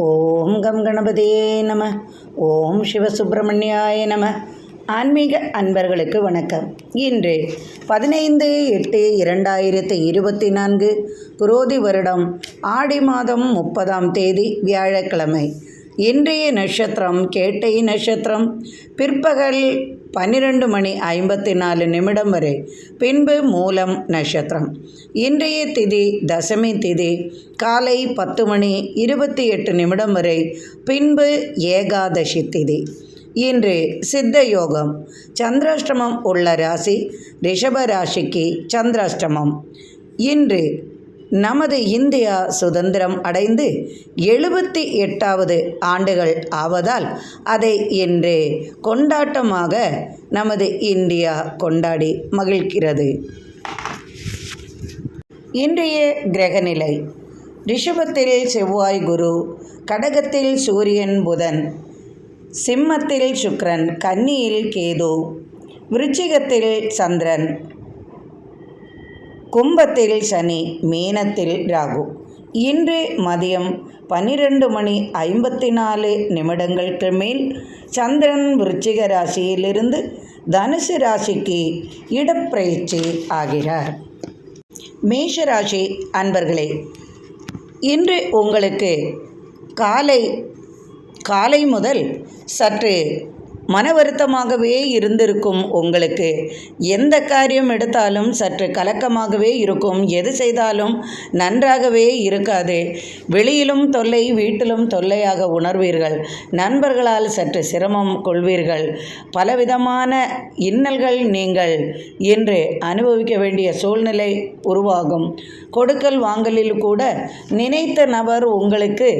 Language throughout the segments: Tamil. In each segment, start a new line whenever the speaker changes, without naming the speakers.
ஓம் கம் கணபதியே நம. ஓம் சிவசுப்பிரமணியாய நம. ஆன்மீக அன்பர்களுக்கு வணக்கம். இன்று 15/8/2024 குரோதி வருடம் ஆடி மாதம் 30ஆம் தேதி வியாழக்கிழமை. இன்றைய நட்சத்திரம் கேட்டை நட்சத்திரம். பிற்பகல் 12:54 வரை, பின்பு மூலம் நட்சத்திரம். இன்றைய திதி தசமி திதி. காலை 10:28 வரை, பின்பு ஏகாதசி திதி. இன்று சித்த யோகம். சந்திராஷ்டமம் உள்ள ராசி ரிஷப ராசிக்கு சந்திராஷ்டமம். இன்று நமது இந்தியா சுதந்திரம் அடைந்து 78வது ஆண்டுகள் ஆவதால் அதை இன்று கொண்டாட்டமாக நமது இந்தியா கொண்டாடி மகிழ்கிறது. இன்றைய கிரகநிலை: ரிஷபத்தில் செவ்வாய் குரு, கடகத்தில் சூரியன் புதன், சிம்மத்தில் சுக்கிரன், கன்னியில் கேது, விருச்சிகத்தில் சந்திரன், கும்பத்தில் சனி, மீனத்தில் ராகு. இன்று மதியம் 12:54 மேல் சந்திரன் விருச்சிக ராசியிலிருந்து தனுசு ராசிக்கு இடப்பெயர்ச்சி ஆகிறார். மேஷராசி அன்பர்களே, இன்று உங்களுக்கு காலை முதல் சற்று மன வருத்தமாகவே இருந்திருக்கும். உங்களுக்கு எந்த காரியம் எடுத்தாலும் சற்று கலக்கமாகவே இருக்கும். எது செய்தாலும் நன்றாகவே இருக்காது. வெளியிலும் தொல்லை, வீட்டிலும் தொல்லையாக உணர்வீர்கள். நண்பர்களால் சற்று சிரமம் கொள்வீர்கள். பலவிதமான இன்னல்கள் நீங்கள் இன்று அனுபவிக்க வேண்டிய சூழ்நிலை உருவாகும். கொடுக்கல் வாங்கலில் கூட நினைத்த நபர் உங்களுக்கு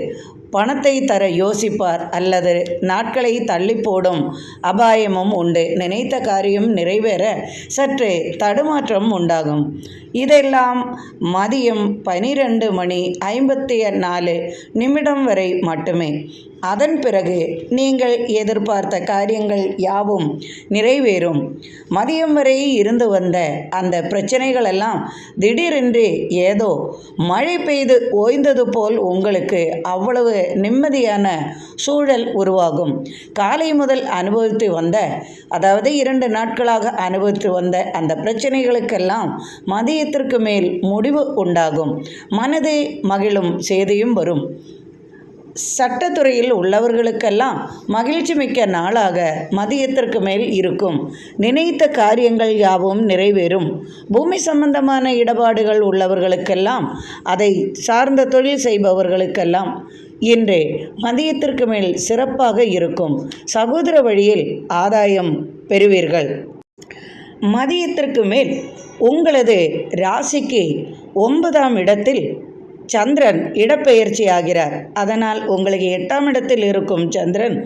பணத்தை தர யோசிப்பார் அல்லது நாட்களை தள்ளி போடும் அபாயமும் உண்டு. நினைத்த காரியம் நிறைவேற சற்று தடுமாற்றம் உண்டாகும். இதெல்லாம் மதியம் 12:54 வரை மட்டுமே. அதன் பிறகு நீங்கள் எதிர்பார்த்த காரியங்கள் யாவும் நிறைவேறும். மதியம் வரை இருந்து வந்த அந்த பிரச்சனைகள் எல்லாம் திடீரென்று ஏதோ மழை பெய்து ஓய்ந்தது போல் உங்களுக்கு அவ்வளவு நிம்மதியான சூழல் உருவாகும். காலை முதல் அனுபவித்து வந்த, அதாவது 2 நாட்களாக அனுபவித்து வந்த அந்த பிரச்சனைகளுக்கெல்லாம் மதியத்திற்கு மேல் முடிவு உண்டாகும். மனது மகிழும் செய்தியும் வரும். சட்டத்துறையில் உள்ளவர்களுக்கெல்லாம் மகிழ்ச்சி மிக்க நாளாக மதியத்திற்கு மேல் இருக்கும். நினைத்த காரியங்கள் யாவும் நிறைவேறும். பூமி சம்பந்தமான இடபாடுகள் உள்ளவர்களுக்கெல்லாம், அதை சார்ந்த தொழில் செய்பவர்களுக்கெல்லாம் இன்று மதியத்திற்கு மேல் சிறப்பாக இருக்கும். சகோதர வழியில் ஆதாயம் பெறுவீர்கள். மதியத்திற்கு மேல் உங்களது ராசிக்கு 9ஆம் இடத்தில் சந்திரன் இடப்பெயர்ச்சி ஆகிறார். அதனால் உங்களுக்கு 8ஆம் இடத்தில் இருக்கும் சந்திரன்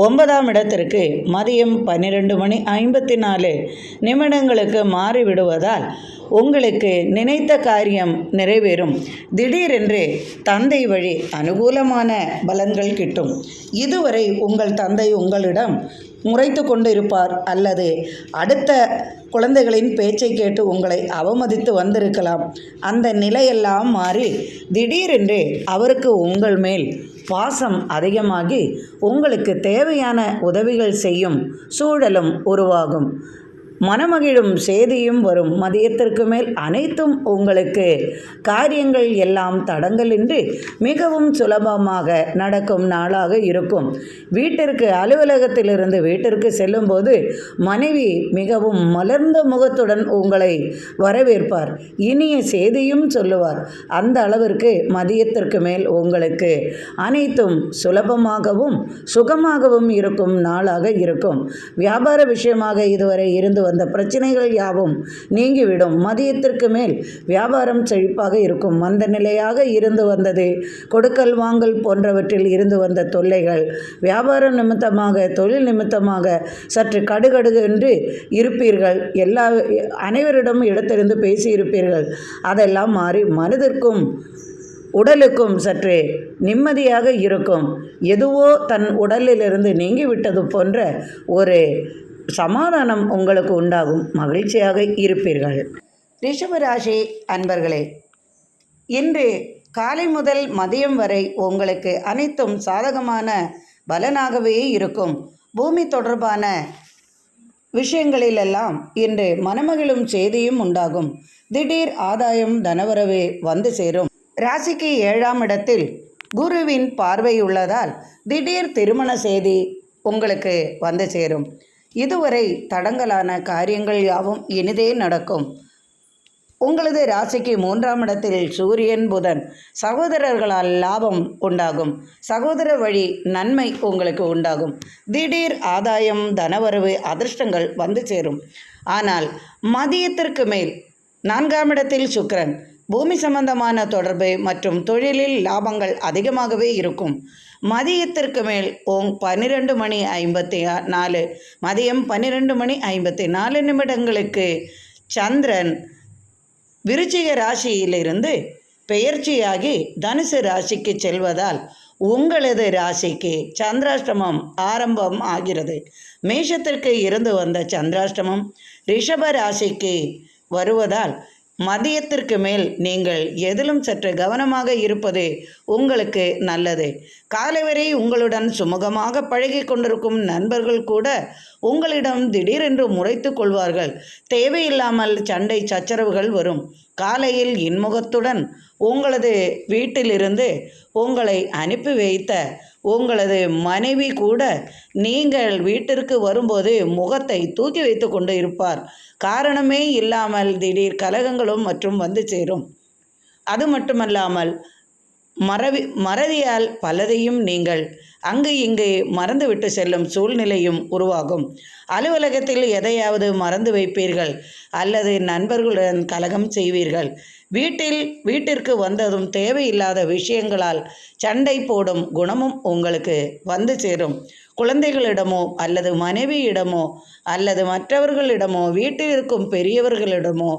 9ஆம் இடத்திற்கு மதியம் 12:54 மாறிவிடுவதால் உங்களுக்கு நினைத்த காரியம் நிறைவேறும். திடீரென்று தந்தை வழி அனுகூலமான பலன்கள் கிட்டும். இதுவரை உங்கள் தந்தை உங்களிடம் முறைத்து கொண்டிருப்பார் அல்லது அடுத்த குழந்தைகளின் பேச்சை கேட்டு உங்களை அவமதித்து வந்திருக்கலாம். அந்த நிலையெல்லாம் மாறி திடீரென்று அவருக்கு உங்கள் மேல் பாசம் அதிகமாகி உங்களுக்கு தேவையான உதவிகள் செய்யும் சூழலும் உருவாகும். மனமகிழும் செய்தியும் வரும். மதியத்திற்கு மேல் அனைத்தும் உங்களுக்கு காரியங்கள் எல்லாம் தடங்கலின்றி மிகவும் சுலபமாக நடக்கும் நாளாக இருக்கும். வீட்டிற்கு, அலுவலகத்திலிருந்து வீட்டிற்கு செல்லும்போது மனைவி மிகவும் மலர்ந்த முகத்துடன் உங்களை வரவேற்பார். இனிய செய்தியும் சொல்லுவார். அந்த அளவிற்கு மதியத்திற்கு மேல் உங்களுக்கு அனைத்தும் சுலபமாகவும் சுகமாகவும் இருக்கும் நாளாக இருக்கும். வியாபார விஷயமாக இதுவரை இருந்து வந்த பிரச்சனைகள் யாவும் நீங்கிவிடும். மதியத்திற்கு மேல் வியாபாரம் செழிப்பாக இருக்கும். மந்த நிலையாக இருந்து வந்தது, கொடுக்கல் வாங்கல் போன்றவற்றில் இருந்து வந்த தொல்லைகள், வியாபாரம் நிமித்தமாக, தொழில் நிமித்தமாக சற்று கடுகடுகு என்று இருப்பீர்கள். அனைவரிடம் இடத்திலிருந்து பேசியிருப்பீர்கள். அதெல்லாம் மாறி மனதிற்கும் உடலுக்கும் சற்று நிம்மதியாக இருக்கும். எதுவோ தன் உடலிலிருந்து நீங்கிவிட்டது போன்ற ஒரு சமாதானம் உங்களுக்கு உண்டாகும். மகிழ்ச்சியாக இருப்பீர்கள். ரிஷபராசி அன்பர்களே, இன்று காலை முதல் மதியம் வரை உங்களுக்கு அனைத்தும் சாதகமான பலனாகவே இருக்கும். பூமி தொடர்பான விஷயங்களிலெல்லாம் இன்று மனமகிழும் செய்தியும் உண்டாகும். திடீர் ஆதாயம் தனவரவு வந்து சேரும். ராசிக்கு 7ஆம் இடத்தில் குருவின் பார்வை உள்ளதால் திடீர் திருமண செய்தி உங்களுக்கு வந்து சேரும். இதுவரை தடங்கலான காரியங்கள் யாவும் இனிதே நடக்கும். உங்களது ராசிக்கு 3ஆம் இடத்தில் சூரியன் புதன், சகோதரர்களால் லாபம் உண்டாகும். சகோதரர் வழி நன்மை உங்களுக்கு உண்டாகும். திடீர் ஆதாயம் தனவரவு அதிர்ஷ்டங்கள் வந்து சேரும். ஆனால் மதியத்திற்கு மேல் 4ஆம் இடத்தில் சுக்கிரன், பூமி சம்பந்தமான தொடர்பு மற்றும் தொழிலில் லாபங்கள் அதிகமாகவே இருக்கும். மதியத்திற்கு மேல் 12:54 மதியம் 12:54 சந்திரன் விருச்சிக ராசியிலிருந்து பெயர்ச்சியாகி தனுசு ராசிக்கு செல்வதால் உங்களது ராசிக்கு சந்திராஷ்டமம் ஆரம்பம் ஆகிறது. மேஷத்திற்கு இருந்து வந்த சந்திராஷ்டமம் ரிஷப ராசிக்கு வருவதால் மதியத்திற்கு மேல் நீங்கள் எதிலும் சற்று கவனமாக இருப்பது உங்களுக்கு நல்லது. காலை வரை உங்களுடன் சுமூகமாக பழகி கொண்டிருக்கும் நண்பர்கள் கூட உங்களிடம் திடீரென்று முறைத்து கொள்வார்கள். தேவையில்லாமல் சண்டை சச்சரவுகள் வரும். காலையில் இன்முகத்துடன் உங்களது வீட்டிலிருந்து உங்களை அனுப்பி வைத்த உங்களது மனைவி கூட நீங்கள் வீட்டிற்கு வரும்போது முகத்தை தூக்கி வைத்து கொண்டு இருப்பார். காரணமே இல்லாமல் திடீர் கலகங்களும் மற்றும் வந்து சேரும். அது மட்டுமல்லாமல் மறதியால் பலதையும் நீங்கள் அங்கு இங்கு மறந்துவிட்டு செல்லும் சூழ்நிலையும் உருவாகும். அலுவலகத்தில் எதையாவது மறந்து வைப்பீர்கள் அல்லது நண்பர்களுடன் கலகம் செய்வீர்கள். வீட்டிற்கு வந்ததும் தேவையில்லாத விஷயங்களால் சண்டை போடும் குணமும் உங்களுக்கு வந்து சேரும். குழந்தைகளிடமோ அல்லது மனைவியிடமோ அல்லது மற்றவர்களிடமோ வீட்டில் இருக்கும் பெரியவர்களிடமோ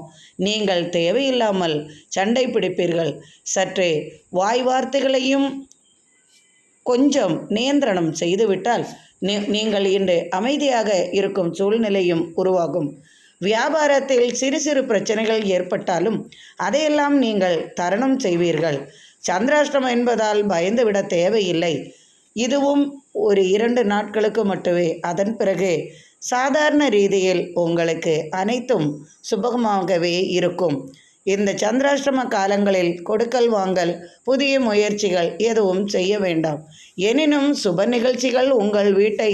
நீங்கள் தேவையில்லாமல் சண்டை பிடிப்பீர்கள். சற்றே வாய் வார்த்தைகளையும் கொஞ்சம் நியந்திரணம் செய்துவிட்டால் நீங்கள் இன்று அமைதியாக இருக்கும் சூழ்நிலையும் உருவாகும். வியாபாரத்தில் சிறு சிறு பிரச்சனைகள் ஏற்பட்டாலும் அதையெல்லாம் நீங்கள் தரணம் செய்வீர்கள். சந்திராஷ்டமம் என்பதால் பயந்துவிட தேவையில்லை. இதுவும் ஒரு 2 நாட்களுக்கு மட்டுமே. அதன் பிறகு சாதாரண ரீதியில் உங்களுக்கு அனைத்தும் சுபகமாகவே இருக்கும். இந்த சந்திராஷ்டம காலங்களில் கொடுக்கல் வாங்கல், புதிய முயற்சிகள் எதுவும் செய்ய வேண்டாம். எனினும் சுப நிகழ்ச்சிகள் உங்கள் வீட்டை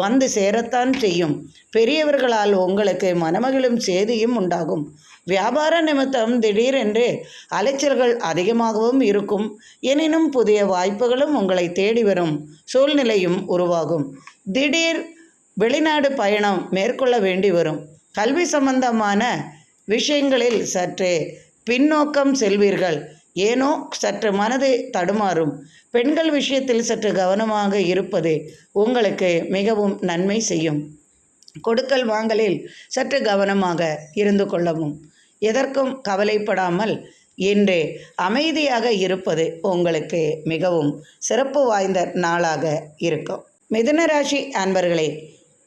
வந்து சேரத்தான் செய்யும். பெரியவர்களால் உங்களுக்கு மனமகிழும் செய்தியும் உண்டாகும். வியாபார நிமித்தம் திடீரென்று அலைச்சல்கள் அதிகமாகவும் இருக்கும். எனினும் புதிய வாய்ப்புகளும் உங்களை தேடி வரும் சூழ்நிலையும் உருவாகும். திடீர் வெளிநாடு பயணம் மேற்கொள்ள வேண்டி வரும். கல்வி சம்பந்தமான விஷயங்களில் சற்று பின்னோக்கம் செல்வீர்கள். ஏனோ சற்று மனது தடுமாறும். பெண்கள் விஷயத்தில் சற்று கவனமாக இருப்பது உங்களுக்கு மிகவும் நன்மை செய்யும். கொடுக்கல் வாங்கலில் சற்று கவனமாக இருந்து கொள்ளவும். எதற்கும் கவலைப்படாமல் இன்று அமைதியாக இருப்பது உங்களுக்கு மிகவும் சிறப்பு வாய்ந்த நாளாக இருக்கும். மிதுன ராசி அன்பர்களே,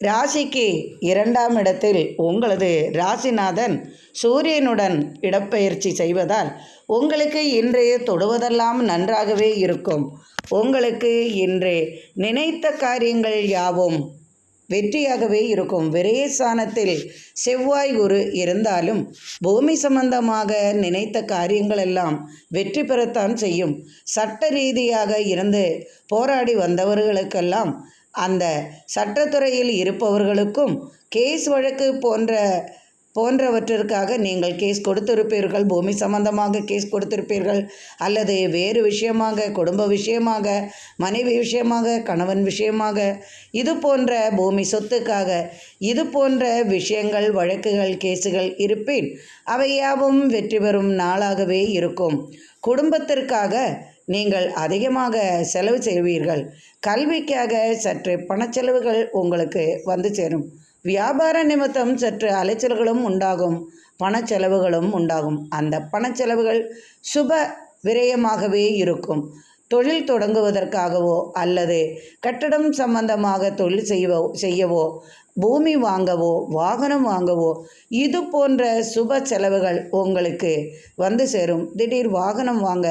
ராசிக்கு 2ஆம் இடத்தில் உங்களது ராசிநாதன் சூரியனுடன் இடப்பெயர்ச்சி செய்வதால் உங்களுக்கு இன்று தொடுவதெல்லாம் நன்றாகவே இருக்கும். உங்களுக்கு இன்று நினைத்த காரியங்கள் யாவும் வெற்றியாகவே இருக்கும். விரயஸ்தானத்தில் செவ்வாய் குரு இருந்தாலும் பூமி சம்பந்தமாக நினைத்த காரியங்கள் எல்லாம் வெற்றி பெறத்தான் செய்யும். சட்ட ரீதியாக இருந்து போராடி வந்தவர்களுக்கெல்லாம், அந்த சட்டத்துறையில் இருப்பவர்களுக்கும் கேஸ் வழக்கு போன்றவற்றிற்காக நீங்கள் கேஸ் கொடுத்திருப்பீர்கள். பூமி சம்பந்தமாக கேஸ் கொடுத்திருப்பீர்கள். அல்லது வேறு விஷயமாக, குடும்ப விஷயமாக, மனைவி விஷயமாக, கணவன் விஷயமாக, இது போன்ற பூமி சொத்துக்காக இது போன்ற விஷயங்கள், வழக்குகள், கேஸுகள் இருப்பின் அவையாவும் வெற்றி பெறும் நாளாகவே இருக்கும். குடும்பத்திற்காக நீங்கள் அதிகமாக செலவு செய்வீர்கள். கல்விக்காக சற்று பணச்செலவுகள் உங்களுக்கு வந்து சேரும். வியாபார நிமித்தம் சற்று அலைச்சல்களும் உண்டாகும், பணச்செலவுகளும் உண்டாகும். அந்த பணச்செலவுகள் சுப விரயமாகவே இருக்கும். தொழில் தொடங்குவதற்காகவோ அல்லது கட்டடம் சம்பந்தமாக தொழில் செய்யவோ பூமி வாங்கவோ வாகனம் வாங்கவோ இது போன்ற சுப செலவுகள் உங்களுக்கு வந்து சேரும். திடீர் வாகனம் வாங்க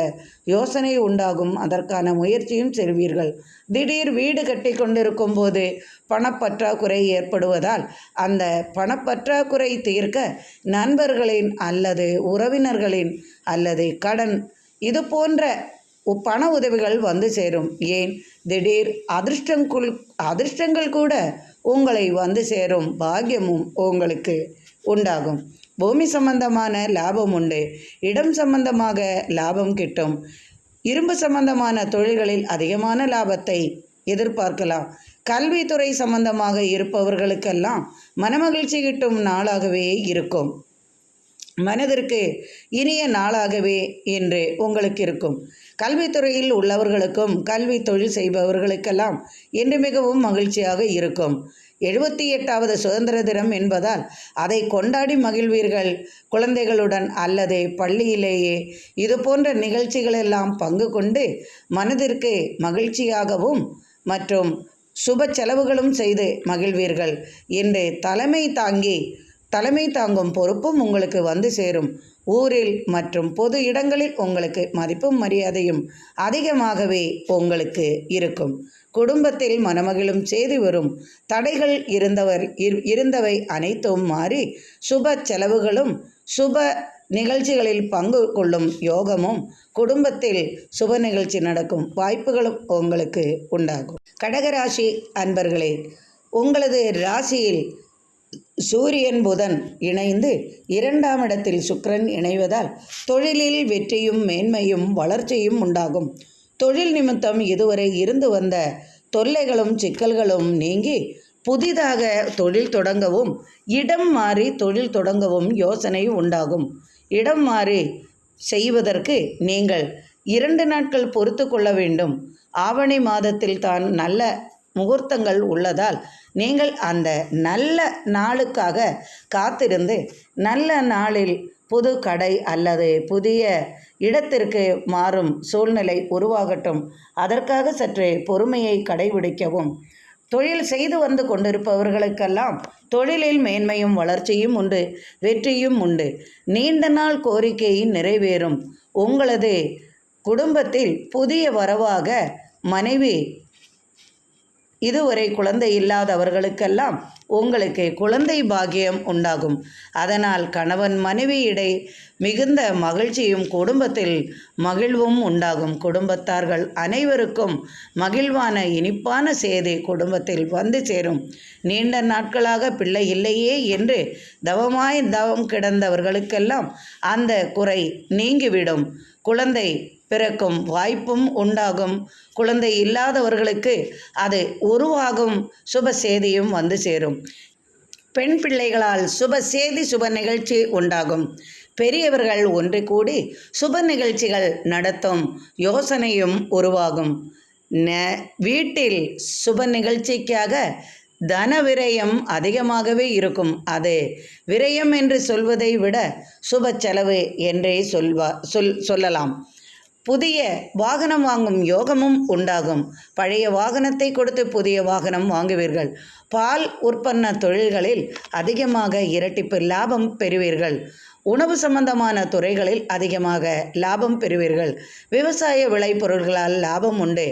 யோசனை உண்டாகும். அதற்கான முயற்சியும் செய்வீர்கள். திடீர் வீடு கட்டி கொண்டிருக்கும் போது பணப்பற்றாக்குறை ஏற்படுவதால் அந்த பணப்பற்றாக்குறை தீர்க்க நண்பர்களின் அல்லது உறவினர்களின் அல்லது கடன் இது போன்ற பண உதவிகள் வந்து சேரும். ஏன், திடீர் அதிர்ஷ்டங்கள் கூட உங்களை வந்து சேரும். பாக்கியமும் உங்களுக்கு உண்டாகும். பூமி சம்பந்தமான லாபம் உண்டு. இடம் சம்பந்தமாக லாபம் கிட்டும். இரும்பு சம்பந்தமான தொழில்களில் அதிகமான லாபத்தை எதிர்பார்க்கலாம். கல்வித்துறை சம்பந்தமாக இருப்பவர்களுக்கெல்லாம் மனமகிழ்ச்சி கிட்டும் நாளாகவே இருக்கும். மனதிற்கு இனிய நாளாகவே என்று உங்களுக்கு இருக்கும். கல்வித்துறையில் உள்ளவர்களுக்கும் கல்வி தொழில் செய்பவர்களுக்கெல்லாம் இன்று மிகவும் மகிழ்ச்சியாக இருக்கும். 78வது சுதந்திர தினம் என்பதால் அதை கொண்டாடி மகிழ்வீர்கள். குழந்தைகளுடன் அல்லது பள்ளியிலேயே இது போன்ற நிகழ்ச்சிகளெல்லாம் பங்கு கொண்டு மனதிற்கு மகிழ்ச்சியாகவும் மற்றும் சுப செலவுகளும் செய்து மகிழ்வீர்கள். என்று தலைமை தாங்கும் பொறுப்பும் உங்களுக்கு வந்து சேரும். ஊரில் மற்றும் பொது இடங்களில் உங்களுக்கு மதிப்பும் மரியாதையும் அதிகமாகவே உங்களுக்கு இருக்கும். குடும்பத்தில் மனமகிழும் செய்தி வரும். தடைகள் இருந்தவை அனைத்தும் மாறி சுப செலவுகளும் சுப நிகழ்ச்சிகளில் பங்கு கொள்ளும் யோகமும் குடும்பத்தில் சுப நிகழ்ச்சி நடக்கும் வாய்ப்புகளும் உங்களுக்கு உண்டாகும். கடகராசி அன்பர்களே, உங்களது ராசியில் சூரியன் புதன் இணைந்து 2ஆம் இடத்தில் சுக்கிரன் இணைவதால் தொழிலில் வெற்றியும் மேன்மையும் வளர்ச்சியும் உண்டாகும். தொழில் நிமித்தம் இதுவரை இருந்து வந்த தொல்லைகளும் சிக்கல்களும் நீங்கி புதிதாக தொழில் தொடங்கவும் இடம் மாறி தொழில் தொடங்கவும் யோசனை உண்டாகும். இடம் மாறி செய்வதற்கு நீங்கள் 2 நாட்கள் பொறுத்து கொள்ள வேண்டும். ஆவணி மாதத்தில் தான் நல்ல முகூர்த்தங்கள் உள்ளதால் நீங்கள் அந்த நல்ல நாளுக்காக காத்திருந்து நல்ல நாளில் புது கடை அல்லது புதிய இடத்திற்கு மாறும் சூழ்நிலை உருவாகட்டும். அதற்காக சற்றே பொறுமையை கடைபிடிக்கவும். தொழில் செய்து வந்து கொண்டிருப்பவர்களுக்கெல்லாம் தொழிலில் மேன்மையும் வளர்ச்சியும் உண்டு, வெற்றியும் உண்டு. நீண்ட நாள் கோரிக்கை நிறைவேறும். உங்களது குடும்பத்தில் புதிய வரவாக மனைவி, இதுவரை குழந்தை இல்லாதவர்களுக்கெல்லாம் உங்களுக்கு குழந்தை பாக்கியம் உண்டாகும். அதனால் கணவன் மனைவி இடை மிகுந்த மகிழ்ச்சியும் குடும்பத்தில் மகிழ்வும் உண்டாகும். குடும்பத்தார்கள் அனைவருக்கும் மகிழ்வான இனிப்பான செய்தி குடும்பத்தில் வந்து சேரும். நீண்ட நாட்களாக பிள்ளை இல்லையே என்று தவம் கிடந்தவர்களுக்கெல்லாம் அந்த குறை நீங்கிவிடும். குழந்தை பிறக்கும் வாய்ப்பும் உண்டாகும். குழந்தை இல்லாதவர்களுக்கு அது உருவாகும் சுப செய்தியும் வந்து சேரும். பெண் பிள்ளைகளால் சுப செய்தி சுப நிகழ்ச்சி உண்டாகும். பெரியவர்கள் ஒன்று கூடி சுப நிகழ்ச்சிகள் நடத்தும் யோசனையும் உருவாகும். வீட்டில் சுப நிகழ்ச்சிக்காக தன விரயம் அதிகமாகவே இருக்கும். அது விரயம் என்று சொல்வதை விட சுப செலவு என்றே சொல்லலாம். புதிய வாகனம் வாங்கும் யோகமும் உண்டாகும். பழைய வாகனத்தை கொடுத்து புதிய வாகனம் வாங்குவீர்கள். பால் உற்பத்தி தொழில்களில் அதிகமாக இரட்டிப்பு லாபம் பெறுவீர்கள். உணவு சம்பந்தமான துறைகளில் அதிகமாக லாபம் பெறுவீர்கள். விவசாய விளைபொருள்களால் லாபம் உண்டு.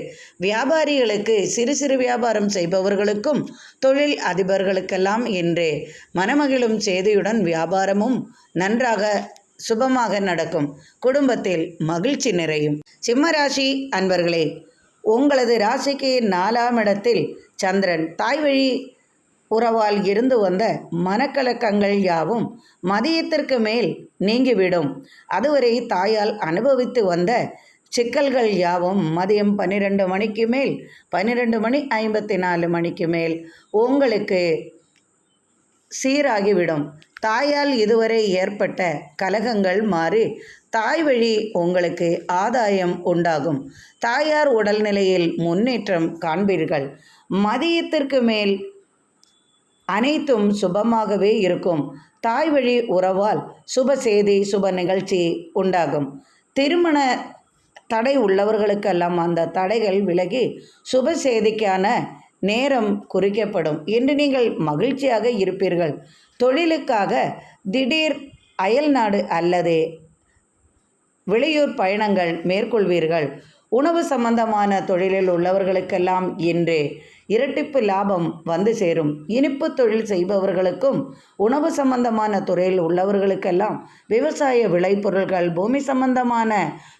வியாபாரிகளுக்கு சிறு சிறு வியாபாரம் செய்பவர்களுக்கும் தொழில் அதிபர்களுக்கெல்லாம் இன்று மனமகிழும் செய்தியுடன் வியாபாரமும் நன்றாக சுபமாக நடக்கும். குடும்பத்தில் மகிழ்ச்சி நிறையும். சிம்மராசி அன்பர்களே, உங்களது ராசிக்கு 4ஆம் இடத்தில் சந்திரன் தாய் வழி உறவால் இருந்து வந்த மனக்கலக்கங்கள் யாவும் மதியத்திற்கு மேல் நீங்கிவிடும். அதுவரை தாயால் அனுபவித்து வந்த சிக்கல்கள் யாவும் மதியம் 12 மணிக்கு மேல் 12:54 மேல் உங்களுக்கு சீராகிவிடும். தாயால் இதுவரை ஏற்பட்ட கலகங்கள் மாறி தாய் வழி உங்களுக்கு ஆதாயம் உண்டாகும். தாயார் உடல்நிலையில் முன்னேற்றம் காண்பீர்கள். மதியத்திற்கு மேல் அனைத்தும் சுபமாகவே இருக்கும். தாய் வழி உறவால் சுப செய்தி சுப நிகழ்ச்சி உண்டாகும். திருமண தடை உள்ளவர்களுக்கெல்லாம் அந்த தடைகள் விலகி சுப செய்திக்கான நேரம் குறிக்கப்படும். இன்று நீங்கள் மகிழ்ச்சியாக இருப்பீர்கள். தொழிலுக்காக திடீர் அயல்நாடு அல்லது வெளியூர் பயணங்கள் மேற்கொள்வீர்கள். உணவு சம்பந்தமான தொழிலில் உள்ளவர்களுக்கெல்லாம் இன்று இரட்டிப்பு லாபம் வந்து சேரும். இனிப்பு தொழில் செய்பவர்களுக்கும் உணவு சம்பந்தமான துறையில் உள்ளவர்களுக்கெல்லாம் விவசாய விளைபொருட்கள் பூமி சம்பந்தமான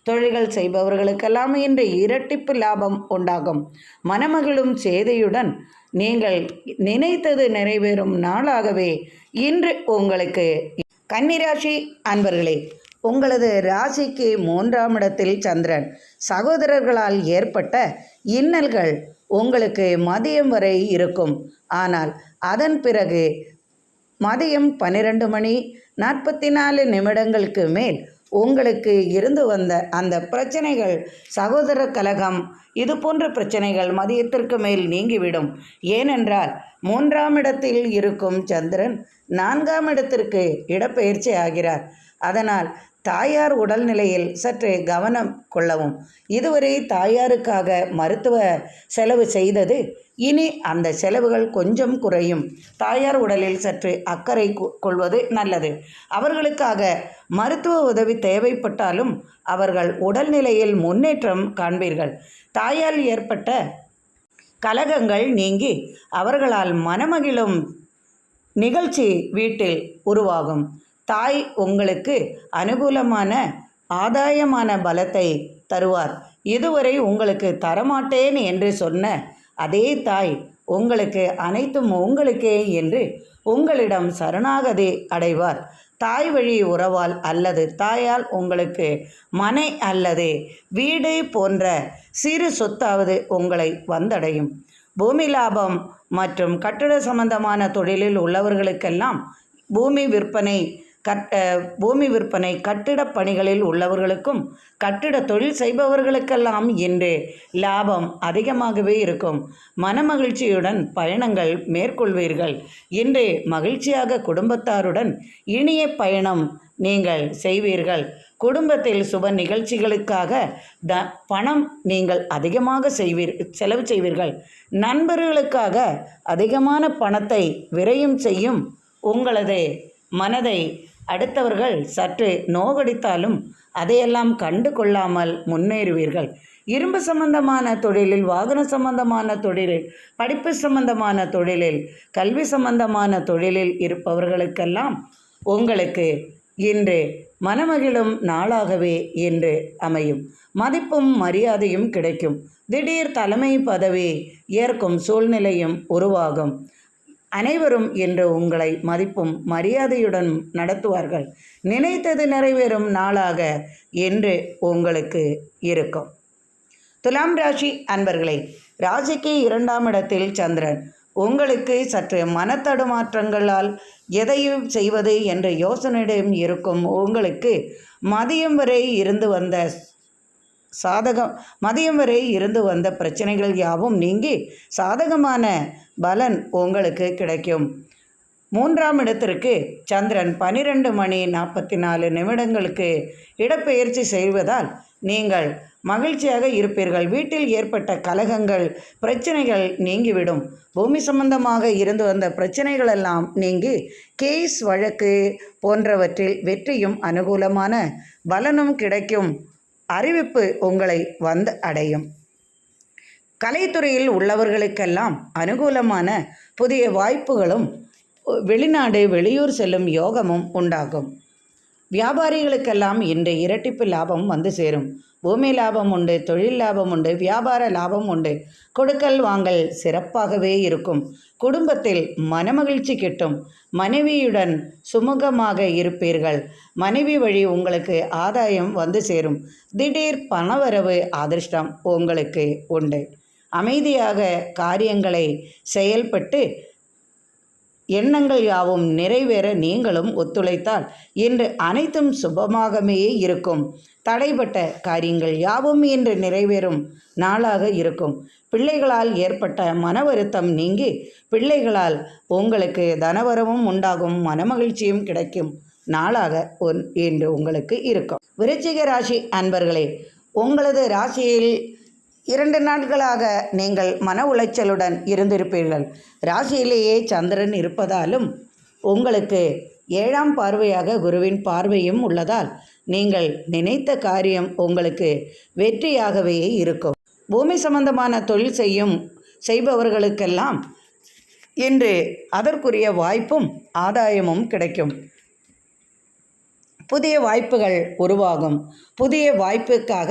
தொழில்கள் செய்பவர்களுக்கெல்லாம் இன்று இரட்டிப்பு லாபம் உண்டாகும். மனமகிழும் சேதியுடன் நீங்கள் நினைத்தது நிறைவேறும் நாளாகவே இன்று உங்களுக்கு. கன்னிராசி அன்பர்களே, உங்களது ராசிக்கு 3ஆம் இடத்தில் சந்திரன். சகோதரர்களால் ஏற்பட்ட இன்னல்கள் உங்களுக்கு மதியம் வரை இருக்கும். ஆனால் அதன் பிறகு மதியம் 12:44 மேல் உங்களுக்கு இருந்து வந்த அந்த பிரச்சனைகள், சகோதர கலகம், இது போன்ற பிரச்சனைகள் மதியத்திற்கு மேல் நீங்கிவிடும். ஏனென்றால் 3ஆம் இடத்தில் இருக்கும் சந்திரன் 4ஆம் இடத்திற்கு இடப்பெயர்ச்சி ஆகிறார். அதனால் தாயார் உடல்நிலையில் சற்று கவனம் கொள்ளவும். இதுவரை தாயாருக்காக மருத்துவ செலவு செய்தது இனி அந்த செலவுகள் கொஞ்சம் குறையும். தாயார் உடலில் சற்று அக்கறை கொள்வது நல்லது. அவர்களுக்காக மருத்துவ உதவி தேவைப்பட்டாலும் அவர்கள் உடல்நிலையில் முன்னேற்றம் காண்பீர்கள். தாயால் ஏற்பட்ட கலகங்கள் நீங்கி அவர்களால் மனமகிழும் நிகழ்ச்சி வீட்டில் உருவாகும். தாய் உங்களுக்கு அனுகூலமான ஆதாயமான பலத்தை தருவார். இதுவரை உங்களுக்கு தரமாட்டேன் என்று சொன்ன அதே தாய் உங்களுக்கு அனைத்தும் உங்களுக்கே என்று உங்களிடம் சரணாகதி அடைவார். தாய் வழி உறவால் அல்லது தாயால் உங்களுக்கு மனை அல்லது வீடு போன்ற சிறு சொத்தாவது உங்களை வந்தடையும். பூமி லாபம் மற்றும் கட்டிட சம்பந்தமான தொழிலில் உள்ளவர்களுக்கெல்லாம் பூமி விற்பனை கட்டிடப் பணிகளில் உள்ளவர்களுக்கும் கட்டிட தொழில் செய்பவர்களுக்கெல்லாம் இன்று லாபம் அதிகமாகவே இருக்கும். மனமகிழ்ச்சியுடன் பயணங்கள் மேற்கொள்வீர்கள். இன்று மகிழ்ச்சியாக குடும்பத்தாருடன் இனிய பயணம் நீங்கள் செய்வீர்கள். குடும்பத்தில் சுப நிகழ்ச்சிகளுக்காக பணம் நீங்கள் அதிகமாக செலவு செய்வீர்கள். நண்பர்களுக்காக அதிகமான பணத்தை விரயம் செய்யும் உங்களது மனதை அடுத்தவர்கள் சற்று நோகடித்தாலும் அதையெல்லாம் கண்டு கொள்ளாமல் முன்னேறுவீர்கள். இரும்பு சம்பந்தமான தொழிலில், வாகன சம்பந்தமான தொழிலில், படிப்பு சம்பந்தமான தொழிலில், கல்வி சம்பந்தமான தொழிலில் இருப்பவர்களுக்கெல்லாம் உங்களுக்கு இன்று மனமகிழும் நாளாகவே இன்று அமையும். மதிப்பும் மரியாதையும் கிடைக்கும். திடீர் தலைமை பதவி ஏற்கும் சூழ்நிலையும் உருவாகும். அனைவரும் இன்று உங்களை மதிப்பும் மரியாதையுடன் நடத்துவார்கள். நினைத்தது நிறைவேறும் நாளாக இன்று உங்களுக்கு இருக்கும். துலாம் ராசி அன்பர்களே, ராசிக்கு 2ஆம் இடத்தில் சந்திரன். உங்களுக்கு சற்று மனத்தடுமாற்றங்களால் எதையும் செய்வது என்ற யோசனையிடம் இருக்கும் உங்களுக்கு மதியம் வரை இருந்து வந்த பிரச்சனைகள் யாவும் நீங்கி சாதகமான பலன் உங்களுக்கு கிடைக்கும். 3ஆம் இடத்திற்கு சந்திரன் 12:44 இடப்பெயர்ச்சி செய்வதால் நீங்கள் மகிழ்ச்சியாக இருப்பீர்கள். வீட்டில் ஏற்பட்ட கலகங்கள், பிரச்சனைகள் நீங்கிவிடும். பூமி சம்பந்தமாக இருந்து வந்த பிரச்சனைகளெல்லாம் நீங்கி கேஸ் வழக்கு போன்றவற்றில் வெற்றியும் அனுகூலமான பலனும் கிடைக்கும். அறிவிப்பு உங்களை வந்து அடையும். கலைத்துறையில் உள்ளவர்களுக்கெல்லாம் அனுகூலமான புதிய வாய்ப்புகளும் வெளிநாடு வெளியூர் செல்லும் யோகமும் உண்டாகும். வியாபாரிகளுக்கெல்லாம் இன்று இரட்டிப்பு லாபம் வந்து சேரும். பூமி லாபம் உண்டு, தொழில் லாபம் உண்டு, வியாபார லாபம் உண்டு. கொடுக்கல் வாங்கல் சிறப்பாகவே இருக்கும். குடும்பத்தில் மனமகிழ்ச்சி கிட்டும். மனைவியுடன் சுமூகமாக இருப்பீர்கள். மனைவி வழி உங்களுக்கு ஆதாயம் வந்து சேரும். திடீர் பணவரவு அதிர்ஷ்டம் உங்களுக்கு உண்டு. அமைதியாக காரியங்களை செயல்பட்டு எண்ணங்கள் யாவும் நிறைவேற நீங்களும் ஒத்துழைத்தால் இன்று அனைத்தும் சுபமாகவே இருக்கும். தடைப்பட்ட காரியங்கள் யாவும் இன்று நிறைவேறும் நாளாக இருக்கும். பிள்ளைகளால் ஏற்பட்ட மன வருத்தம் நீங்கி பிள்ளைகளால் உங்களுக்கு தனவரவும் உண்டாகும், மனமகிழ்ச்சியும் கிடைக்கும் நாளாக இன்று உங்களுக்கு இருக்கும். விருச்சிக ராசி அன்பர்களே, உங்களது ராசியில் 2 நாட்களாக நீங்கள் மன உளைச்சலுடன் இருந்திருப்பீர்கள். ராசியிலேயே சந்திரன் இருப்பதாலும் உங்களுக்கு 7ஆம் பார்வையாக குருவின் பார்வையும் உள்ளதால் நீங்கள் நினைத்த காரியம் உங்களுக்கு வெற்றியாகவே இருக்கும். பூமி சம்பந்தமான தொழில் செய்பவர்களுக்கெல்லாம் இன்று அதற்குரிய வாய்ப்பும் ஆதாயமும் கிடைக்கும். புதிய வாய்ப்புகள் உருவாகும். புதிய வாய்ப்புக்காக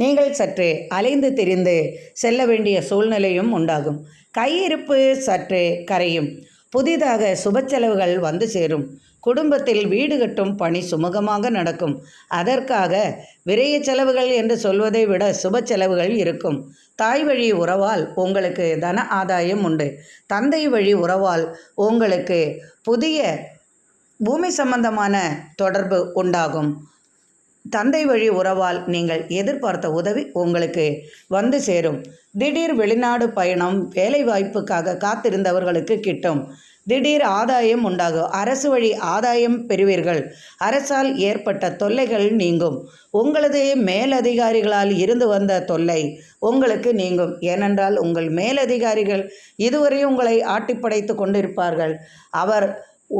நீங்கள் சற்று அலைந்து திரிந்து செல்ல வேண்டிய சூழ்நிலையும் உண்டாகும். கையிருப்பு சற்று கரையும். புதிதாக சுப செலவுகள் வந்து சேரும். குடும்பத்தில் வீடு கட்டும் பணி சுமூகமாக நடக்கும். அதற்காக விரைய செலவுகள் என்று சொல்வதை விட சுப செலவுகள் இருக்கும். தாய் வழி உறவால் உங்களுக்கு தன ஆதாயம் உண்டு. தந்தை வழி உறவால் உங்களுக்கு புதிய பூமி சம்பந்தமான தொடர்பு உண்டாகும். தந்தை வழி உறவால் நீங்கள் எதிர்பார்த்த உதவி உங்களுக்கு வந்து சேரும். திடீர் வெளிநாடு பயணம் வேலை வாய்ப்புக்காக காத்திருந்தவர்களுக்கு கிட்டும். திடீர் ஆதாயம் உண்டாகும். அரசு வழி ஆதாயம் பெறுவீர்கள். அரசால் ஏற்பட்ட தொல்லைகள் நீங்கும். உங்களது மேலதிகாரிகளால் இருந்து வந்த தொல்லை உங்களுக்கு நீங்கும். ஏனென்றால் உங்கள் மேலதிகாரிகள் இதுவரை உங்களை ஆட்டிப்படைத்து கொண்டிருப்பார்கள். அவர்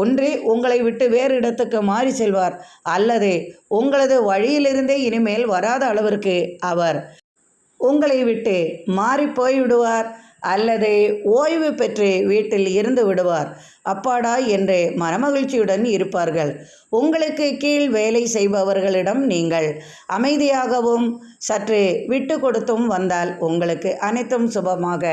ஒன்றே உங்களை விட்டு வேறு இடத்துக்கு மாறி செல்வார், அல்லது உங்களது வழியிலிருந்தே இனிமேல் வராத அளவிற்கு அவர் உங்களை விட்டு மாறி போய்விடுவார், அல்லது ஓய்வு பெற்று வீட்டில் இருந்து விடுவார். அப்பாடா என்று மனமகிழ்ச்சியுடன் இருப்பார்கள். உங்களுக்கு கீழ் வேலை செய்பவர்களிடம் நீங்கள் அமைதியாகவும் சற்று விட்டு கொடுத்தும் வந்தால் உங்களுக்கு அனைத்தும் சுபமாக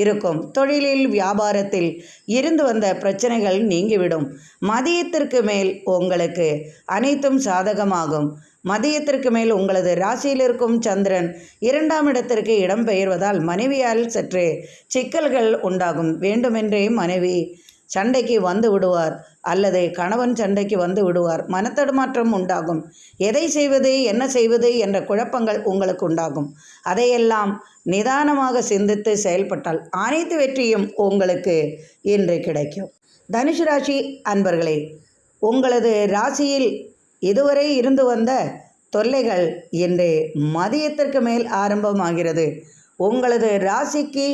இருக்கும். தொழிலில் வியாபாரத்தில் இருந்து வந்த பிரச்சனைகள் நீங்கிவிடும். மதியத்திற்கு மேல் உங்களுக்கு அனைத்தும் சாதகமாகும். மதியத்திற்கு மேல் உங்களது ராசியில் இருக்கும் சந்திரன் 2ஆம் இடத்திற்கு இடம்பெயர்வதால் மனைவியால் சற்று சிக்கல்கள் உண்டாகும். வேண்டுமென்றே மனைவி சண்டைக்கு வந்து விடுவார், அல்லது கணவன் சண்டைக்கு வந்து விடுவார். மனத்தடுமாற்றம் உண்டாகும். எதை செய்வது என்ன செய்வது என்ற குழப்பங்கள் உங்களுக்கு உண்டாகும். அதையெல்லாம் நிதானமாக சிந்தித்து செயல்பட்டால் அனைத்து வெற்றியும் உங்களுக்கு இன்று கிடைக்கும். தனுசு ராசி அன்பர்களே, உங்களது ராசியில் இதுவரை இருந்து வந்த தொல்லைகள் இன்று மதியத்திற்கு மேல் ஆரம்பமாகிறது. உங்களது ராசிக்கு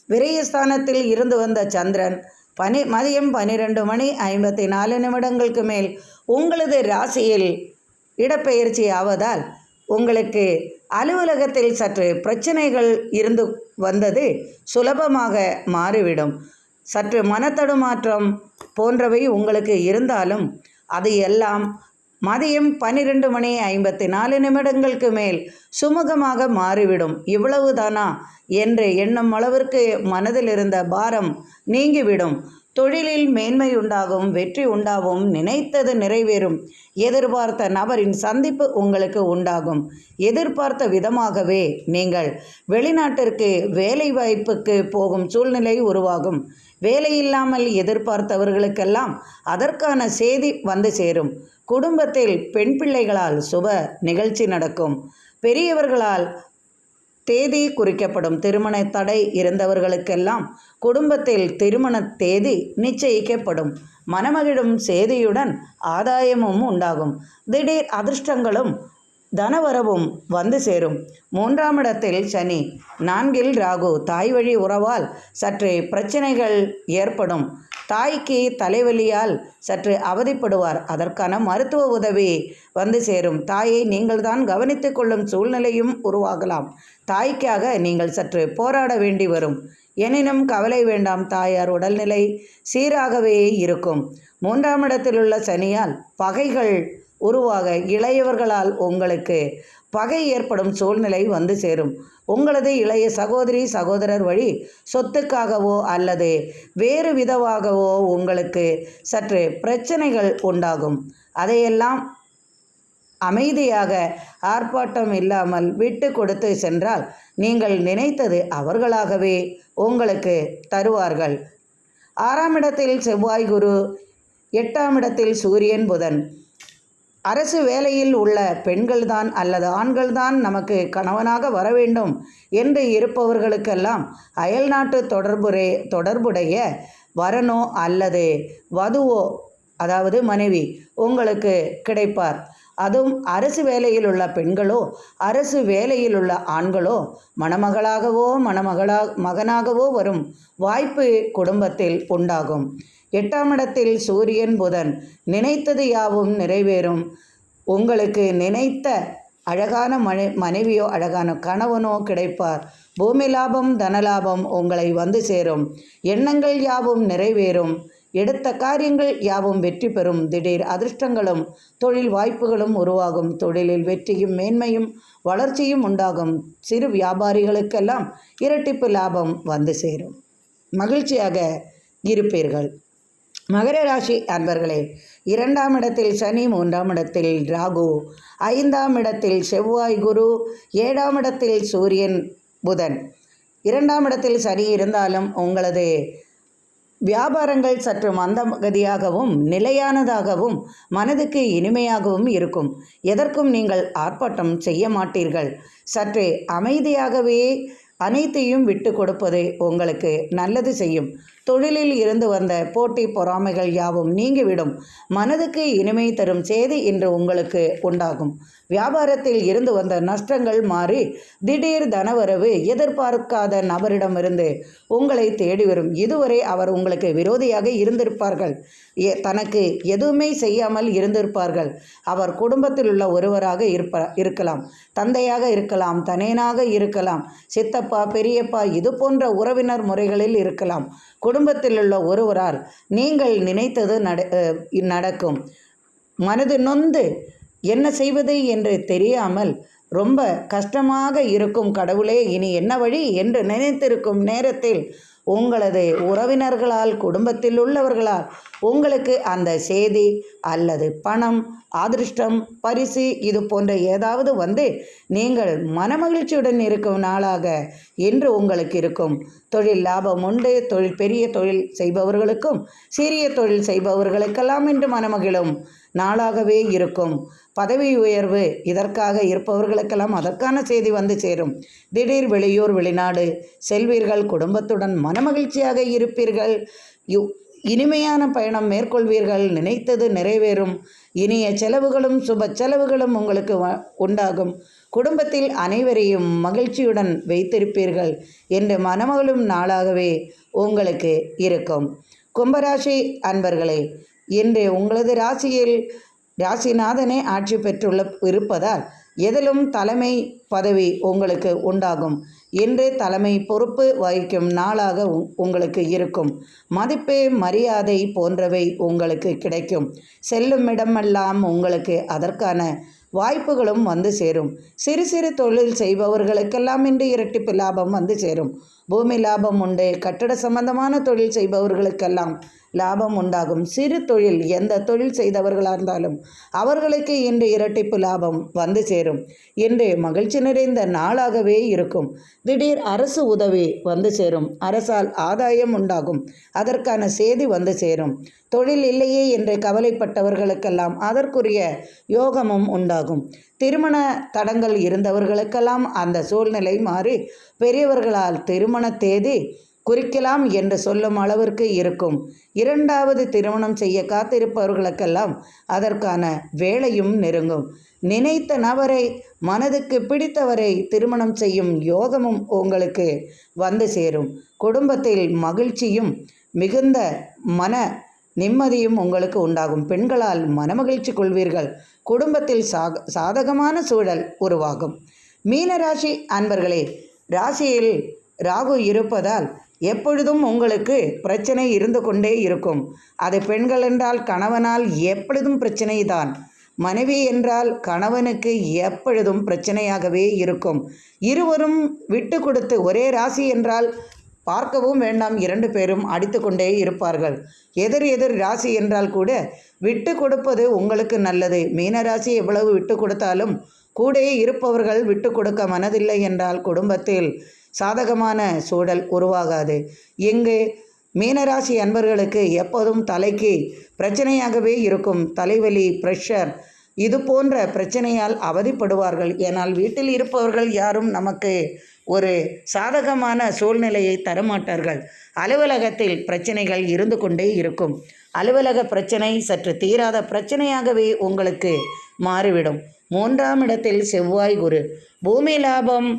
விரயஸ்தானத்தில் இருந்து வந்த சந்திரன் மதியம் 12:54 மேல் உங்களது ராசியில் இடப்பெயர்ச்சி ஆவதால் உங்களுக்கு அலுவலகத்தில் சற்று பிரச்சனைகள் இருந்து வந்தது சுலபமாக மாறிவிடும். சற்று மனத்தடுமாற்றம் போன்றவை உங்களுக்கு இருந்தாலும் அது எல்லாம் மதியம் 12:54 மேல் சுமூகமாக மாறிவிடும். இவ்வளவுதானா என்று எண்ணும் அளவிற்கு மனதில் இருந்த பாரம் நீங்கிவிடும். தொழிலில் மேன்மை உண்டாகும், வெற்றி உண்டாகும், நினைத்தது நிறைவேறும். எதிர்பார்த்த நபரின் சந்திப்பு உங்களுக்கு உண்டாகும். எதிர்பார்த்த விதமாகவே நீங்கள் வெளிநாட்டிற்கு வேலை வாய்ப்புக்கு போகும் சூழ்நிலை உருவாகும். வேலையில்லாமல் எதிர்பார்த்தவர்களுக்கெல்லாம் அதற்கான செய்தி வந்து சேரும். குடும்பத்தில் பெண் பிள்ளைகளால் சுப நிகழ்ச்சி நடக்கும். பெரியவர்களால் தேதி குறிக்கப்படும். திருமண தடை இருந்தவர்களுக்கெல்லாம் குடும்பத்தில் திருமண தேதி நிச்சயிக்கப்படும். மனமகிழும் செய்தியுடன் ஆதாயமும் உண்டாகும். திடீர் அதிர்ஷ்டங்களும் தனவரவும் வந்து சேரும். 3ஆம் இடத்தில் சனி, 4இல் ராகு. தாய் வழி உறவால் சற்று பிரச்சனைகள் ஏற்படும். தாய்க்கு தலைவலியால் சற்று அவதிப்படுவார். அதற்கான மருத்துவ உதவி வந்து சேரும். தாயை நீங்கள் தான் கவனித்து கொள்ளும் சூழ்நிலையும் உருவாகலாம். தாய்க்காக நீங்கள் சற்று போராட வேண்டி வரும். எனினும் கவலை வேண்டாம், தாயார் உடல்நிலை சீராகவே இருக்கும். 3ஆம் இடத்திலுள்ள சனியால் பகைகள் உருவாக இளையவர்களால் உங்களுக்கு பகை ஏற்படும் சூழ்நிலை வந்து சேரும். உங்களது இளைய சகோதரி சகோதரர் வழி சொத்துக்காகவோ அல்லது வேறு விதமாகவோ உங்களுக்கு சற்று பிரச்சனைகள் உண்டாகும். அதையெல்லாம் அமைதியாக ஆர்ப்பாட்டம் இல்லாமல் விட்டு கொடுத்து சென்றால் நீங்கள் நினைத்தது அவர்களாகவே உங்களுக்கு தருவார்கள். 6ஆம் இடத்தில் செவ்வாய் குரு, 8ஆம் இடத்தில் சூரியன் புதன். அரசு வேலையில் உள்ள பெண்கள்தான் அல்லது ஆண்கள்தான் நமக்கு கணவனாக வர வேண்டும் என்று இருப்பவர்களுக்கெல்லாம் அயல்நாட்டு தொடர்புடைய வரனோ அல்லது வதுவோ, அதாவது மனைவி உங்களுக்கு கிடைப்பார். அதுவும் அரசு வேலையில் உள்ள பெண்களோ அரசு வேலையில் உள்ள ஆண்களோ மணமகளாகவோ மகனாகவோ வரும் வாய்ப்பு குடும்பத்தில் உண்டாகும். 8ஆம் இடத்தில் சூரியன் புதன். நினைத்தது யாவும் நிறைவேறும். உங்களுக்கு நினைத்த அழகான மனைவியோ அழகான கணவனோ கிடைப்பார். பூமி லாபம் தனலாபம் உங்களை வந்து சேரும். எண்ணங்கள் யாவும் நிறைவேறும். எடுத்த காரியங்கள் யாவும் வெற்றி பெறும். திடீர் அதிர்ஷ்டங்களும் தொழில் வாய்ப்புகளும் உருவாகும். தொழிலில் வெற்றியும் மேன்மையும் வளர்ச்சியும் உண்டாகும். சிறு வியாபாரிகளுக்கெல்லாம் இரட்டிப்பு லாபம் வந்து சேரும். மகிழ்ச்சியாக இருப்பீர்கள். மகர ராசி அன்பர்களே, 2ஆம் இடத்தில் சனி, 3ஆம் இடத்தில் ராகு, 5ஆம் இடத்தில் செவ்வாய் குரு, 7ஆம் இடத்தில் சூரியன் புதன். 2ஆம் இடத்தில் சனி இருந்தாலும் உங்களது வியாபாரங்கள் சற்று மந்தகதியாகவும் நிலையானதாகவும் மனதுக்கு இனிமையாகவும் இருக்கும். எதற்கும் நீங்கள் ஆர்ப்பாட்டம் செய்ய மாட்டீர்கள். சற்றே அமைதியாகவே அனைத்தையும் விட்டு கொடுப்பது உங்களுக்கு நல்லது செய்யும். தொழிலில் இருந்து வந்த போட்டி பொறாமைகள் யாவும் நீங்கிவிடும். மனதுக்கு இனிமை தரும் செய்தி இன்று உங்களுக்கு உண்டாகும். வியாபாரத்தில் இருந்து வந்த நஷ்டங்கள் மாறி திடீர் தனவரவு எதிர்பார்க்காத நபரிடமிருந்து உங்களை தேடி வரும். இதுவரை அவர் உங்களுக்கு விரோதியாக இருந்திருப்பார்கள். தனக்கு எதுவுமே செய்யாமல் இருந்திருப்பார்கள். அவர் குடும்பத்தில் உள்ள ஒருவராக இருக்கலாம், தந்தையாக இருக்கலாம், தனையனாக இருக்கலாம், சித்தப்பா, பெரியப்பா, இது போன்ற உறவினர் முறைகளில் இருக்கலாம். குடும்பத்தில் உள்ள ஒருவரால் நீங்கள் நினைத்தது நடக்கும். மனது நொந்து என்ன செய்வது என்று தெரியாமல் ரொம்ப கஷ்டமாக இருக்கும். கடவுளே, இனி என்ன வழி என்று நினைத்திருக்கும் நேரத்தில் உங்களது உறவினர்களால், குடும்பத்தில் உள்ளவர்களால் உங்களுக்கு அந்த செய்தி அல்லது பணம், அதிர்ஷ்டம், பரிசு இது போன்ற ஏதாவது வந்து நீங்கள் மனமகிழ்ச்சியுடன் இருக்கும் நாளாக இன்று உங்களுக்கு இருக்கும். தொழில் லாபம் உண்டு. பெரிய தொழில் செய்பவர்களுக்கும் சிறிய தொழில் செய்பவர்களுக்கெல்லாம் இன்று மனமகிழும் நாளாகவே இருக்கும். பதவி உயர்வு இதற்காக இருப்பவர்களுக்கெல்லாம் அதற்கான செய்தி வந்து சேரும். திடீர் வெளியூர் வெளிநாடு செல்வீர்கள். குடும்பத்துடன் மனமகிழ்ச்சியாக இருப்பீர்கள். இனிமையான பயணம் மேற்கொள்வீர்கள். நினைத்தது நிறைவேறும். இனிய செலவுகளும் சுப செலவுகளும் உங்களுக்கு உண்டாகும். குடும்பத்தில் அனைவரையும் மகிழ்ச்சியுடன் வைத்திருப்பீர்கள் என்று மனமகிழும் நாளாகவே உங்களுக்கு இருக்கும். கும்பராசி அன்பர்களே, இன்று உங்களது ராசியில் ராசிநாதனே ஆட்சி இருப்பதால் எதிலும் தலைமை பதவி உங்களுக்கு உண்டாகும். இன்று தலைமை பொறுப்பு வகிக்கும் நாளாக உங்களுக்கு இருக்கும். மதிப்பு, மரியாதை போன்றவை உங்களுக்கு கிடைக்கும். செல்லும் இடமெல்லாம் உங்களுக்கு அதற்கான வாய்ப்புகளும் வந்து சேரும். சிறு சிறு தொழில் செய்பவர்களுக்கெல்லாம் இன்று இரட்டிப்பு லாபம் வந்து சேரும். பூமி லாபம் உண்டு. கட்டட சம்பந்தமான தொழில் செய்பவர்களுக்கெல்லாம் லாபம் உண்டாகும். சிறு தொழில் எந்த தொழில் செய்தவர்களாக இருந்தாலும் அவர்களுக்கு இன்று இரட்டிப்பு லாபம் வந்து சேரும். இன்று மகிழ்ச்சி நிறைந்த நாளாகவே இருக்கும். திடீர் அரசு உதவி வந்து சேரும். அரசால் ஆதாயம் உண்டாகும். அதற்கான செய்தி வந்து சேரும். தொழில் இல்லையே என்று கவலைப்பட்டவர்களுக்கெல்லாம் அதற்குரிய யோகமும் உண்டாகும். திருமண தடங்கள் இருந்தவர்களுக்கெல்லாம் அந்த சூழ்நிலை மாறி பெரியவர்களால் திருமண தேதி குறிக்கலாம் என்று சொல்லும் அளவிற்கு இருக்கும். 2வது திருமணம் செய்ய காத்திருப்பவர்களுக்கெல்லாம் அதற்கான வேலையும் நெருங்கும். நினைத்த நபரை, மனதுக்கு பிடித்தவரை திருமணம் செய்யும் யோகமும் உங்களுக்கு வந்து சேரும். குடும்பத்தில் மகிழ்ச்சியும் மிகுந்த மன நிம்மதியும் உங்களுக்கு உண்டாகும். பெண்களால் மனமகிழ்ச்சி கொள்வீர்கள். குடும்பத்தில் சாதகமான சூழல் உருவாகும். மீனராசி அன்பர்களே, ராசியில் ராகு இருப்பதால் எப்பொழுதும் உங்களுக்கு பிரச்சனை இருந்து கொண்டே இருக்கும். அது பெண்கள் என்றால் கணவனால் எப்பொழுதும் பிரச்சனை தான். மனைவி என்றால் கணவனுக்கு எப்பொழுதும் பிரச்சனையாகவே இருக்கும். இருவரும் விட்டு கொடுத்து, ஒரே ராசி என்றால் பார்க்கவும் வேண்டாம், 2 பேரும் அடித்து கொண்டே இருப்பார்கள். எதிர் ராசி என்றால் கூட விட்டு கொடுப்பது உங்களுக்கு நல்லது. மீனராசி எவ்வளவு விட்டு கொடுத்தாலும் கூட இருப்பவர்கள் விட்டு கொடுக்க மனதில்லை என்றால் குடும்பத்தில் சாதகமான சூழல் உருவாகாது. இங்கு மீனராசி அன்பர்களுக்கு எப்போதும் தலைக்கு பிரச்சனையாகவே இருக்கும். தலைவலி, பிரஷர் இது போன்ற பிரச்சனையால் அவதிப்படுவார்கள். ஏனால் வீட்டில் இருப்பவர்கள் யாரும் நமக்கு ஒரு சாதகமான சூழ்நிலையை தரமாட்டார்கள். அலுவலகத்தில் பிரச்சனைகள் இருந்து கொண்டே இருக்கும். அலுவலக பிரச்சனை சற்று தீராத பிரச்சனையாகவே உங்களுக்கு மாறிவிடும். 3ஆம் இடத்தில் செவ்வாய் குரு. பூமி லாபம்,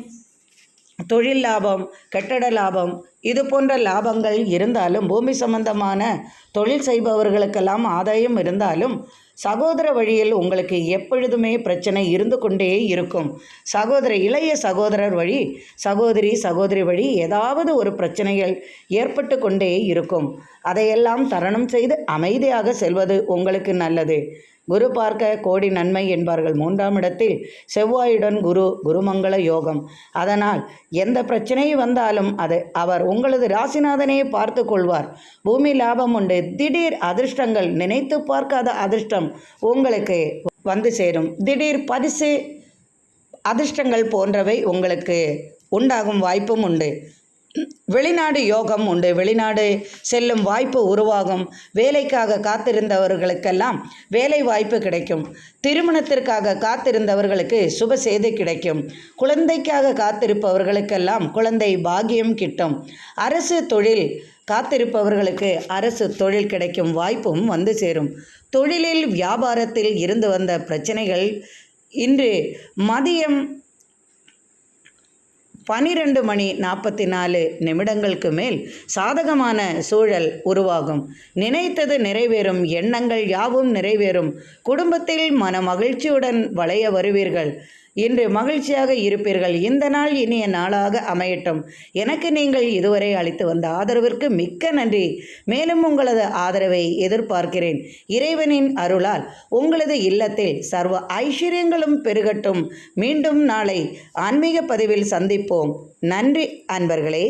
தொழில் லாபம், கட்டட லாபம் இது போன்ற லாபங்கள் இருந்தாலும், பூமி சம்பந்தமான தொழில் செய்பவர்களுக்கெல்லாம் ஆதாயம் இருந்தாலும், சகோதர வழியில் உங்களுக்கு எப்பொழுதுமே பிரச்சனை இருந்து கொண்டே இருக்கும். இளைய சகோதரர் வழி, சகோதரி வழி ஏதாவது ஒரு பிரச்சனைகள் ஏற்பட்டு கொண்டே இருக்கும். அதையெல்லாம் தரணம் செய்து அமைதியாக செல்வது உங்களுக்கு நல்லது. குரு பார்க்க கோடி நன்மை என்பார்கள். 3ஆம் இடத்தில் செவ்வாயுடன் குருமங்கள யோகம். அதனால் எந்த பிரச்சனை வந்தாலும் அவர் உங்களது ராசிநாதனே பார்த்து கொள்வார். பூமி லாபம் உண்டு. திடீர் அதிர்ஷ்டங்கள், நினைத்து பார்க்காத அதிர்ஷ்டம் உங்களுக்கு வந்து சேரும். திடீர் பரிசு, அதிர்ஷ்டங்கள் போன்றவை உங்களுக்கு உண்டாகும் வாய்ப்பும் உண்டு. வெளிநாடு யோகம் உண்டு. வெளிநாடு செல்லும் வாய்ப்பு உருவாகும். வேலைக்காக காத்திருந்தவர்களுக்கெல்லாம் வேலை வாய்ப்பு கிடைக்கும். திருமணத்திற்காக காத்திருந்தவர்களுக்கு சுப செய்தி கிடைக்கும். குழந்தைக்காக காத்திருப்பவர்களுக்கெல்லாம் குழந்தை பாக்கியம் கிட்டும். அரசு தொழில் காத்திருப்பவர்களுக்கு அரசு தொழில் கிடைக்கும் வாய்ப்பும் வந்து சேரும். தொழிலில் வியாபாரத்தில் இருந்து வந்த பிரச்சனைகள் இன்று மதியம் 12:44 மேல் சாதகமான சூழல் உருவாகும். நினைத்தது நிறைவேறும். எண்ணங்கள் யாவும் நிறைவேறும். குடும்பத்தில் மன மகிழ்ச்சியுடன் வளைய வருவீர்கள். இன்று மகிழ்ச்சியாக இருப்பீர்கள். இந்த நாள் இனிய நாளாக அமையட்டும். எனக்கு நீங்கள் இதுவரை அளித்து வந்த ஆதரவிற்கு மிக்க நன்றி. மேலும் உங்களது ஆதரவை எதிர்பார்க்கிறேன். இறைவனின் அருளால் உங்களது இல்லத்தில் சர்வ ஐஸ்வர்யங்களும் பெருகட்டும். மீண்டும் நாளை ஆன்மீக பதிவில் சந்திப்போம். நன்றி அன்பர்களே.